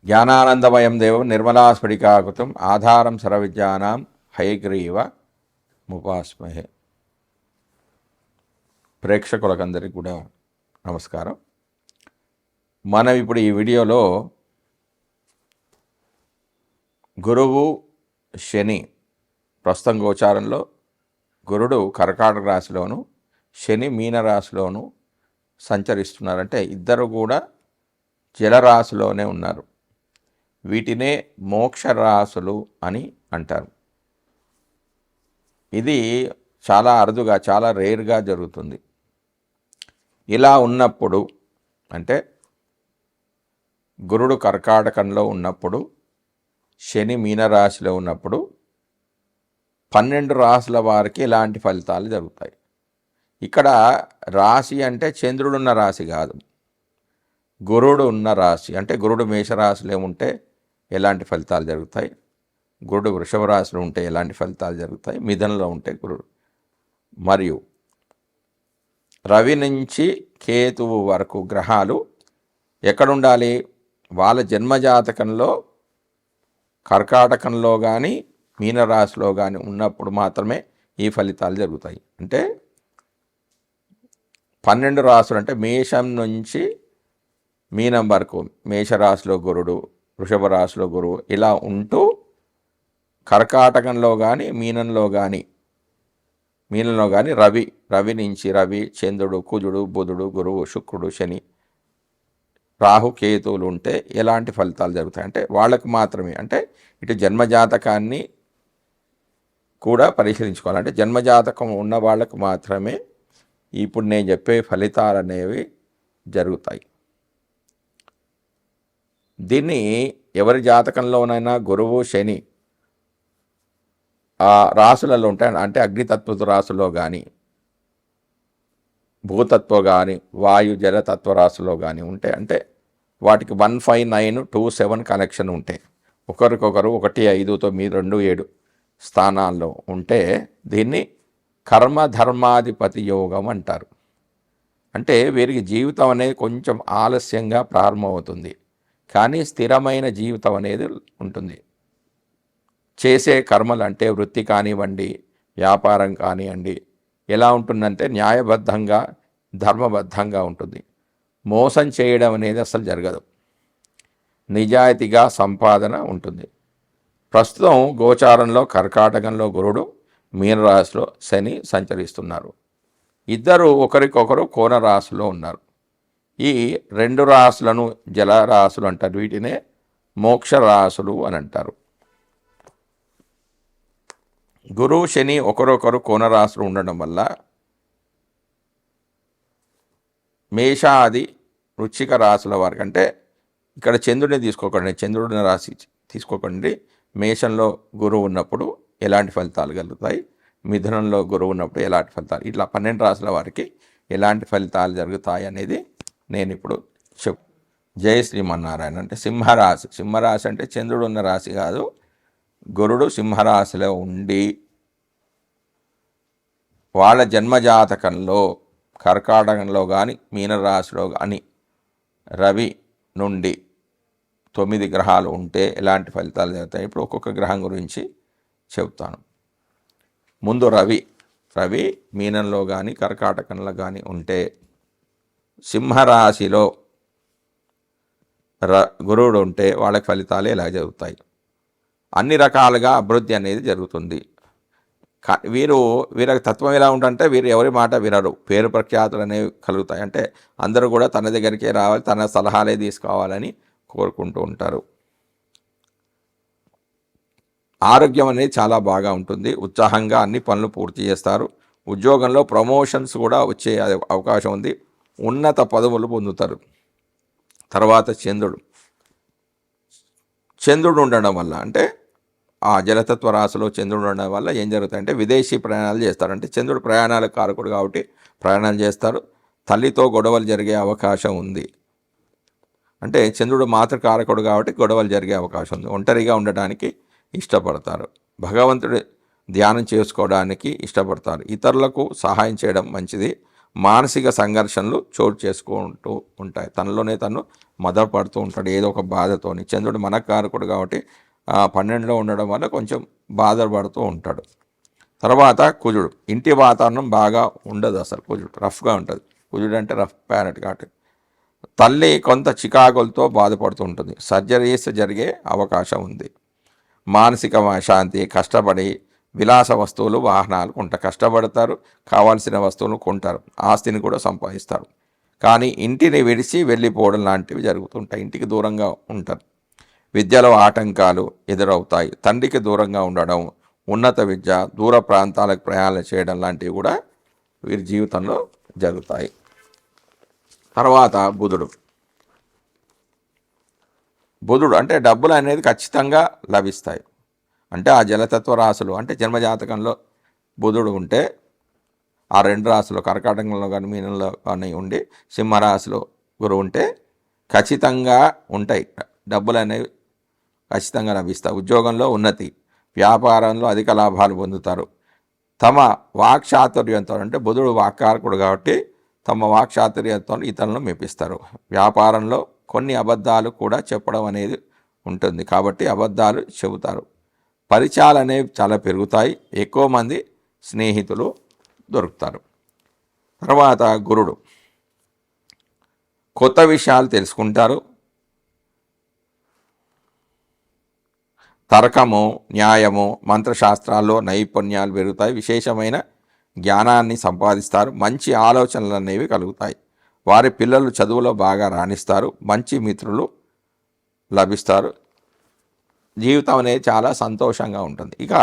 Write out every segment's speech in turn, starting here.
జ్ఞానానందమయం దేవం నిర్మలాస్ఫటికాకృతం ఆధారం సర్వవిద్యానాం హయగ్రీవ ముపాస్మహే. ప్రేక్షకులకందరికీ కూడా నమస్కారం. మనం ఇప్పుడు ఈ వీడియోలో గురువు శని ప్రస్తుతం గోచారంలో గురుడు కర్కాటక రాశిలోను శని మీనరాశిలోను సంచరిస్తున్నారంటే ఇద్దరు కూడా జలరాశిలోనే ఉన్నారు. వీటినే మోక్ష రాశులు అని అంటారు. ఇది చాలా అరుదుగా చాలా రేర్గా జరుగుతుంది. ఇలా ఉన్నప్పుడు అంటే గురుడు కర్కాటకంలో ఉన్నప్పుడు శని మీనరాశిలో ఉన్నప్పుడు 12 రాశుల వారికి ఇలాంటి ఫలితాలు జరుగుతాయి. ఇక్కడ రాశి అంటే చంద్రుడున్న రాశి కాదు, గురుడు ఉన్న రాశి. అంటే గురుడు మేషరాశిలో ఉంటే ఎలాంటి ఫలితాలు జరుగుతాయి, గురుడు వృషభ రాశిలో ఉంటే ఎలాంటి ఫలితాలు జరుగుతాయి, మిథునంలో ఉంటే గురుడు, మరియు రవి నుంచి కేతువు వరకు గ్రహాలు ఎక్కడుండాలి, వాళ్ళ జన్మజాతకంలో కర్కాటకంలో కానీ మీనరాశిలో కానీ ఉన్నప్పుడు మాత్రమే ఈ ఫలితాలు జరుగుతాయి. అంటే 12 రాశులు అంటే మేషం నుంచి మీనం వరకు, మేషరాశిలో గురుడు, వృషభ రాశిలో గురువు ఇలా ఉంటూ కర్కాటకంలో కానీ మీనంలో కానీ రవి నుంచి రవి, చంద్రుడు, కుజుడు, బుధుడు, గురువు, శుక్రుడు, శని, రాహు, కేతువులు ఉంటే ఎలాంటి ఫలితాలు జరుగుతాయి అంటే వాళ్ళకు మాత్రమే. అంటే ఇటు జన్మజాతకాన్ని కూడా పరిశీలించుకోవాలి. అంటే జన్మజాతకం ఉన్న వాళ్ళకు మాత్రమే ఇప్పుడు నేను చెప్పే ఫలితాలు అనేవి జరుగుతాయి. దీన్ని ఎవరి జాతకంలోనైనా గురువు శని ఆ రాశులలో ఉంటాయి. అంటే అగ్నితత్వ రాశుల్లో కానీ, భూతత్వ కానీ, వాయు జలతత్వ రాశుల్లో కానీ ఉంటే, అంటే వాటికి 15927 కనెక్షన్ ఉంటే, ఒకరికొకరు 1, 5, 9, 2, 7 స్థానాల్లో ఉంటే దీన్ని కర్మధర్మాధిపతి యోగం అంటారు. అంటే వీరికి జీవితం అనేది కొంచెం ఆలస్యంగా ప్రారంభమవుతుంది, కానీ స్థిరమైన జీవితం అనేది ఉంటుంది. చేసే కర్మలు అంటే వృత్తి కానివ్వండి, వ్యాపారం కానివ్వండి, ఎలా ఉంటుందంటే న్యాయబద్ధంగా ధర్మబద్ధంగా ఉంటుంది. మోసం చేయడం అనేది అసలు జరగదు, నిజాయితీగా సంపాదన ఉంటుంది. ప్రస్తుతం గోచారంలో కర్కాటకంలో గురుడు, మీనరాశిలో శని సంచరిస్తున్నారు. ఇద్దరు ఒకరికొకరు కోణ రాశిలో ఉన్నారు. ఈ 2 రాశులను జలరాశులు అంటారు. వీటినే మోక్ష రాశులు అని అంటారు. గురువు శని ఒకరొకరు కోణరాశులు ఉండడం వల్ల మేషాది వృశ్చిక రాశుల వారికి, అంటే ఇక్కడ చంద్రుడిని తీసుకోకండి, చంద్రుడిని రాశి తీసుకోకండి. మేషంలో గురువు ఉన్నప్పుడు ఎలాంటి ఫలితాలు కలుగుతాయి, మిథునంలో గురువు ఉన్నప్పుడు ఎలాంటి ఫలితాలు, ఇట్లా 12 రాశుల వారికి ఎలాంటి ఫలితాలు జరుగుతాయి అనేది నేను ఇప్పుడు జై శ్రీమన్నారాయణ. అంటే సింహరాశి అంటే చంద్రుడు ఉన్న రాశి కాదు, గురుడు సింహరాశిలో ఉండి వాళ్ళ జన్మజాతకంలో కర్కాటకంలో కానీ మీనరాశిలో కానీ రవి నుండి 9 గ్రహాలు ఉంటే ఎలాంటి ఫలితాలు జరుగుతాయి. ఇప్పుడు ఒక్కొక్క గ్రహం గురించి చెప్తాను. ముందు రవి మీనంలో కానీ కర్కాటకంలో కానీ ఉంటే, సింహరాశిలో గురువుడు ఉంటే వాళ్ళకి ఫలితాలు ఎలా జరుగుతాయి. అన్ని రకాలుగా అభివృద్ధి అనేది జరుగుతుంది. వీరికి తత్వం ఎలా ఉంటుందంటే వీరు ఎవరి మాట వినరు, పేరు ప్రఖ్యాతులు అనేవి కలుగుతాయి. అంటే అందరూ కూడా తన దగ్గరికే రావాలి, తన సలహాలే తీసుకోవాలని కోరుకుంటూ ఉంటారు. ఆరోగ్యం అనేది చాలా బాగా ఉంటుంది, ఉత్సాహంగా అన్ని పనులు పూర్తి చేస్తారు. ఉద్యోగంలో ప్రమోషన్స్ కూడా వచ్చే అవకాశం ఉంది, ఉన్నత పదవులు పొందుతారు. తర్వాత చంద్రుడు ఉండడం వల్ల, అంటే ఆ జలతత్వ రాశిలో చంద్రుడు ఉండడం వల్ల ఏం జరుగుతాయంటే విదేశీ ప్రయాణాలు చేస్తారు. అంటే చంద్రుడు ప్రయాణాలకు కారకుడు కాబట్టి ప్రయాణాలు చేస్తారు. తల్లితో గొడవలు జరిగే అవకాశం ఉంది. అంటే చంద్రుడు మాతృకారకుడు కాబట్టి గొడవలు జరిగే అవకాశం ఉంది. ఒంటరిగా ఉండటానికి ఇష్టపడతారు. భగవంతుడి ధ్యానం చేసుకోవడానికి ఇష్టపడతారు. ఇతరులకు సహాయం చేయడం మంచిది. మానసిక సంఘర్షణలు చోటు చేసుకుంటూ ఉంటాయి. తనలోనే తను మదపడుతూ ఉంటాడు ఏదో ఒక బాధతోని. చంద్రుడు మనకారకుడు కాబట్టి 12లో ఉండడం వల్ల కొంచెం బాధపడుతూ ఉంటాడు. తర్వాత కుజుడు, ఇంటి వాతావరణం బాగా ఉండదు, అసలు కుజుడు రఫ్గా ఉంటుంది. కుజుడు అంటే రఫ్ ప్లానెట్ కాబట్టి తల్లి కొంత చికాకులతో బాధపడుతూ ఉంటుంది. సర్జరీస్ జరిగే అవకాశం ఉంది. మానసిక శాంతి, కష్టపడి విలాస వస్తువులు వాహనాలు కొంటారు, కష్టపడతారు, కావాల్సిన వస్తువులు కొంటారు, ఆస్తిని కూడా సంపాదిస్తారు. కానీ ఇంటిని విడిచి వెళ్ళిపోవడం లాంటివి జరుగుతుంటాయి, ఇంటికి దూరంగా ఉంటారు. విద్యలో ఆటంకాలు ఎదురవుతాయి. తండ్రికి దూరంగా ఉండడం, ఉన్నత విద్య, దూర ప్రాంతాలకు ప్రయాణాలు చేయడం లాంటివి కూడా వీరి జీవితంలో జరుగుతాయి. తర్వాత బుధుడు అంటే డబ్బులు అనేది ఖచ్చితంగా లభిస్తాయి. అంటే ఆ జలతత్వ రాశులు అంటే జన్మజాతకంలో బుధుడు ఉంటే ఆ 2 రాశులు కర్కాటకంలో కానీ మీనంలో కానీ ఉండి సింహరాశిలో గురువు ఉంటే ఖచ్చితంగా ఉంటాయి, డబ్బులు అనేవి ఖచ్చితంగా లభిస్తాయి. ఉద్యోగంలో ఉన్నతి, వ్యాపారంలో అధిక లాభాలు పొందుతారు. తమ వాక్చాతుర్యంతో అంటే బుధుడు వాక్కారకుడు కాబట్టి తమ వాక్చాతుర్యంతో ఇతరులను మెప్పిస్తారు. వ్యాపారంలో కొన్ని అబద్ధాలు కూడా చెప్పడం అనేది ఉంటుంది కాబట్టి అబద్ధాలు చెబుతారు. పరిచయాలు అనేవి చాలా పెరుగుతాయి, ఎక్కువ మంది స్నేహితులు దొరుకుతారు. తర్వాత గురుడు, కొత్త విషయాలు తెలుసుకుంటారు. తర్కము, న్యాయము, మంత్రశాస్త్రాల్లో నైపుణ్యాలు పెరుగుతాయి. విశేషమైన జ్ఞానాన్ని సంపాదిస్తారు. మంచి ఆలోచనలు అనేవి కలుగుతాయి. వారి పిల్లలు చదువులో బాగా రాణిస్తారు. మంచి మిత్రులు లభిస్తారు. జీవితం అనేది చాలా సంతోషంగా ఉంటుంది. ఇక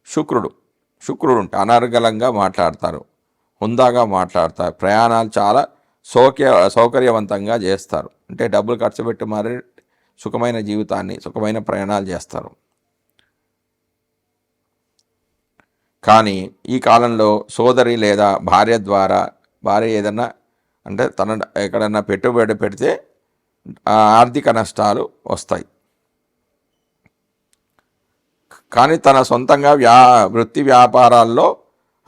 శుక్రుడు ఉంటే అనర్గళంగా మాట్లాడతారు, హుందాగా మాట్లాడతారు. ప్రయాణాలు చాలా సౌకర్యవంతంగా చేస్తారు. అంటే డబ్బులు ఖర్చు పెట్టి మరి సుఖమైన జీవితాన్ని, సుఖమైన ప్రయాణాలు చేస్తారు. కానీ ఈ కాలంలో సోదరి లేదా భార్య ఏదన్నా అంటే తన ఎక్కడన్నా పెట్టుబడి పెడితే ఆర్థిక నష్టాలు వస్తాయి. కానీ తన సొంతంగా వృత్తి వ్యాపారాల్లో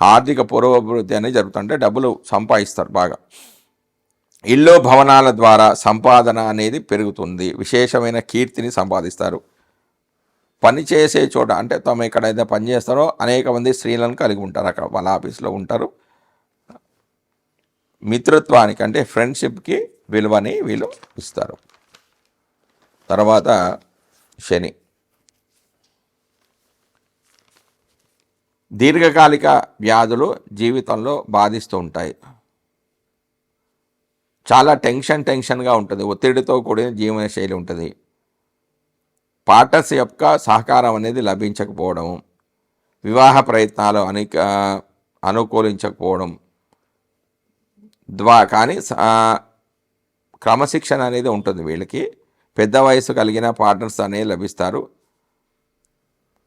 ఆర్థిక పురోభివృద్ధి అనేది జరుగుతుంది. అంటే డబ్బులు సంపాదిస్తారు బాగా. ఇల్లు భవనాల ద్వారా సంపాదన అనేది పెరుగుతుంది. విశేషమైన కీర్తిని సంపాదిస్తారు. పనిచేసే చోట అంటే తమ ఎక్కడైతే పనిచేస్తారో అనేక మంది స్త్రీలను కలిగి ఉంటారు, అక్కడ వాళ్ళ ఆఫీస్లో ఉంటారు. మిత్రత్వానికి అంటే ఫ్రెండ్షిప్కి విలువని వీళ్ళు ఇస్తారు. తర్వాత శని, దీర్ఘకాలిక వ్యాధులు జీవితంలో బాధిస్తూ ఉంటాయి. చాలా టెన్షన్గా ఉంటుంది, ఒత్తిడితో కూడిన జీవనశైలి ఉంటుంది. పార్ట్నర్స్ యొక్క సహకారం అనేది లభించకపోవడం, వివాహ ప్రయత్నాలు అనుకూలించకపోవడం కానీ క్రమశిక్షణ అనేది ఉంటుంది వీళ్ళకి. పెద్ద వయసు కలిగిన పార్ట్నర్స్ అనేవి లభిస్తారు.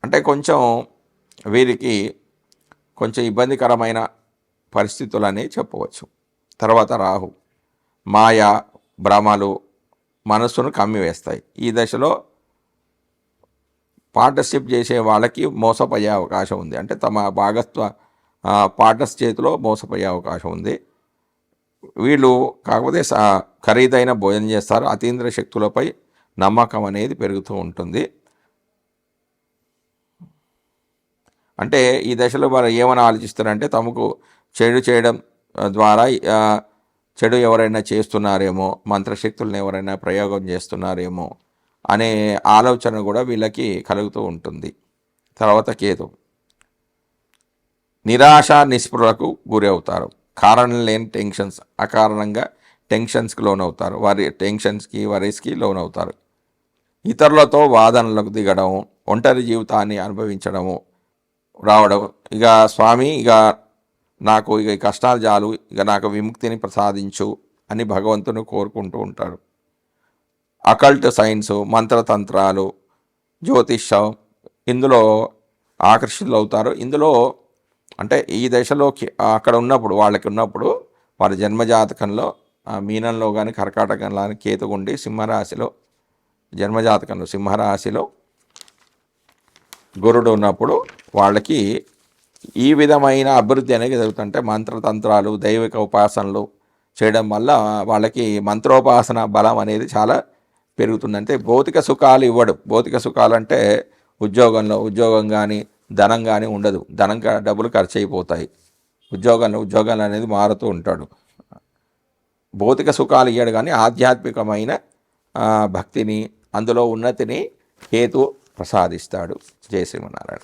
అంటే కొంచెం వీరికి కొంచెం ఇబ్బందికరమైన పరిస్థితులు అనేవి చెప్పవచ్చు. తర్వాత రాహు, మాయ, భ్రమలు మనస్సును కమ్మివేస్తాయి. ఈ దశలో పార్ట్నర్షిప్ చేసే వాళ్ళకి మోసపోయే అవకాశం ఉంది. అంటే తమ పార్ట్నర్స్ చేతిలో మోసపోయే అవకాశం ఉంది. వీళ్ళు కాకపోతే ఖరీదైన భోజనం చేస్తారు. అతీంద్ర శక్తులపై నమ్మకం అనేది పెరుగుతూ ఉంటుంది. అంటే ఈ దశలో వారు ఏమని ఆలోచిస్తారంటే తమకు చెడు చేయడం ద్వారా చెడు ఎవరైనా చేస్తున్నారేమో, మంత్రశక్తులను ఎవరైనా ప్రయోగం చేస్తున్నారేమో అనే ఆలోచన కూడా వీళ్ళకి కలుగుతూ ఉంటుంది. తర్వాత కేతు, నిరాశ నిస్పృహకు గురి అవుతారు. కారణం లేని టెన్షన్స్, అకారణంగా టెన్షన్స్కి లోనవుతారు. వారి టెన్షన్స్కి వరీస్కి లోనవుతారు. ఇతరులతో వాదనలకు దిగడం, ఒంటరి జీవితాన్ని అనుభవించడము రావడం. ఇక స్వామి నాకు ఈ కష్టాలు చాలు, నాకు విముక్తిని ప్రసాదించు అని భగవంతుని కోరుకుంటూ ఉంటారు. అకల్ట్ సైన్స్, మంత్రతంత్రాలు, జ్యోతిష్యం ఇందులో ఆకర్షితులు అవుతారు. ఇందులో అంటే ఈ దశలోకి అక్కడ ఉన్నప్పుడు వారి జన్మజాతకంలో మీనంలో కానీ కర్కాటకంలో కానీ కేతుగుండి సింహరాశిలో సింహరాశిలో గురుడు ఉన్నప్పుడు వాళ్ళకి ఈ విధమైన అభివృద్ధి అనేది జరుగుతుంటే మంత్రతంత్రాలు దైవిక ఉపాసనలు చేయడం వల్ల వాళ్ళకి మంత్రోపాసన బలం అనేది చాలా పెరుగుతుంది. అంటే భౌతిక సుఖాలు ఇవ్వడు. భౌతిక సుఖాలు అంటే ఉద్యోగం కానీ ధనం కానీ ఉండదు. డబ్బులు ఖర్చు అయిపోతాయి. ఉద్యోగాలు అనేది మారుతూ ఉంటాడు. భౌతిక సుఖాలు ఇయ్యడు కానీ ఆధ్యాత్మికమైన భక్తిని అందులో ఉన్నతిని కేతు ప్రసాదిస్తాడు. జై శ్రీమన్నారాయణ.